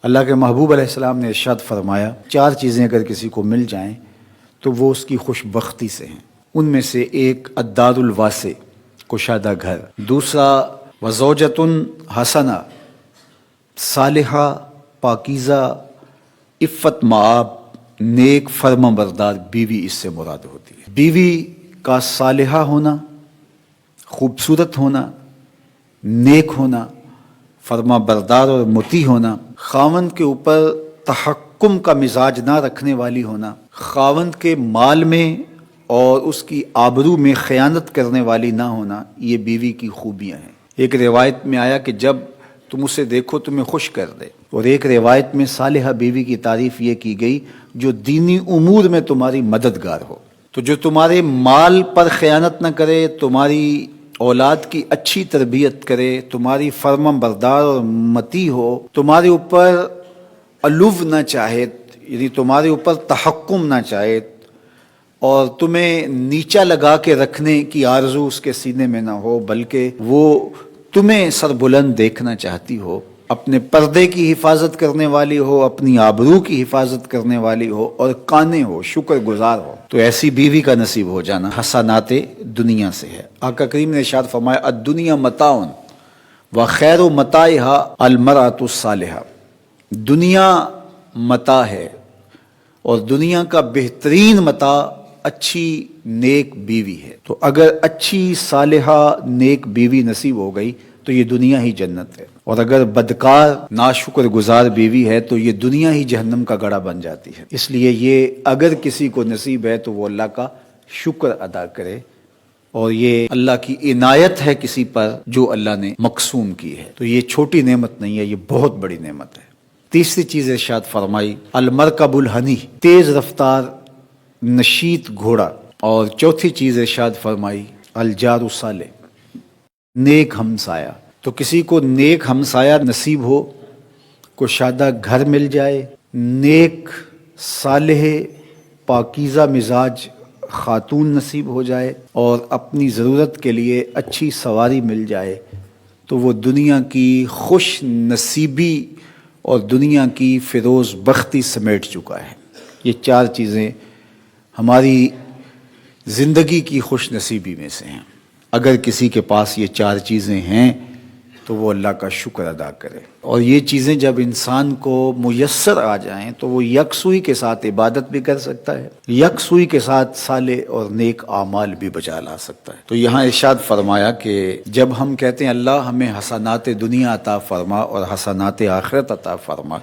اللہ کے محبوب علیہ السلام نے ارشاد فرمایا 4 چیزیں اگر کسی کو مل جائیں تو وہ اس کی خوش بختی سے ہیں۔ ان میں سے ایک الدار الواسع، کشادہ گھر، دوسرا وزوجۃ حسنہ، صالحہ، پاکیزہ، عفت مآب، نیک فرما بردار بیوی اس سے مراد ہوتی ہے۔ بیوی کا صالحہ ہونا، خوبصورت ہونا، نیک ہونا، فرما بردار اور مطیع ہونا، خاوند کے اوپر تحکم کا مزاج نہ رکھنے والی ہونا، خاوند کے مال میں اور اس کی آبرو میں خیانت کرنے والی نہ ہونا، یہ بیوی کی خوبیاں ہیں۔ ایک روایت میں آیا کہ جب تم اسے دیکھو تمہیں خوش کر دے، اور ایک روایت میں صالحہ بیوی کی تعریف یہ کی گئی جو دینی امور میں تمہاری مددگار ہو۔ تو جو تمہارے مال پر خیانت نہ کرے، تمہاری اولاد کی اچھی تربیت کرے، تمہاری فرما بردار اور مطیع ہو، تمہارے اوپر علو نہ چاہے، یعنی تمہارے اوپر تحکم نہ چاہے اور تمہیں نیچا لگا کے رکھنے کی آرزو اس کے سینے میں نہ ہو، بلکہ وہ تمہیں سربلند دیکھنا چاہتی ہو، اپنے پردے کی حفاظت کرنے والی ہو، اپنی آبرو کی حفاظت کرنے والی ہو اور قانع ہو، شکر گزار ہو، تو ایسی بیوی کا نصیب ہو جانا حسنات دنیا سے ہے۔ آقا کریم نے ارشاد فرمایا الدنیا متاع وخیر متاعها المرأة الصالحہ، دنیا متاع ہے اور دنیا کا بہترین متاع اچھی نیک بیوی ہے۔ تو اگر اچھی صالحہ نیک بیوی نصیب ہو گئی تو یہ دنیا ہی جنت ہے، اور اگر بدکار ناشکر گزار بیوی ہے تو یہ دنیا ہی جہنم کا گڑھا بن جاتی ہے۔ اس لیے یہ اگر کسی کو نصیب ہے تو وہ اللہ کا شکر ادا کرے، اور یہ اللہ کی عنایت ہے کسی پر جو اللہ نے مقسوم کی ہے۔ تو یہ چھوٹی نعمت نہیں ہے، یہ بہت بڑی نعمت ہے۔ تیسری چیز ارشاد فرمائی المرکب الحنی، تیز رفتار نشیط گھوڑا، اور چوتھی چیز ارشاد فرمائی الجار الصالح، نیک ہمسایہ۔ تو کسی کو نیک ہمسایہ نصیب ہو، کشادہ گھر مل جائے، نیک صالح پاکیزہ مزاج خاتون نصیب ہو جائے، اور اپنی ضرورت کے لیے اچھی سواری مل جائے، تو وہ دنیا کی خوش نصیبی اور دنیا کی فیروز بختی سمیٹ چکا ہے۔ یہ 4 چیزیں ہماری زندگی کی خوش نصیبی میں سے ہیں۔ اگر کسی کے پاس یہ 4 چیزیں ہیں تو وہ اللہ کا شکر ادا کرے، اور یہ چیزیں جب انسان کو میسر آ جائیں تو وہ یکسوئی کے ساتھ عبادت بھی کر سکتا ہے، یکسوئی کے ساتھ صالح اور نیک اعمال بھی بچا لا سکتا ہے۔ تو یہاں ارشاد فرمایا کہ جب ہم کہتے ہیں اللہ ہمیں حسنات دنیا عطا فرما اور حسنات آخرت عطا فرما،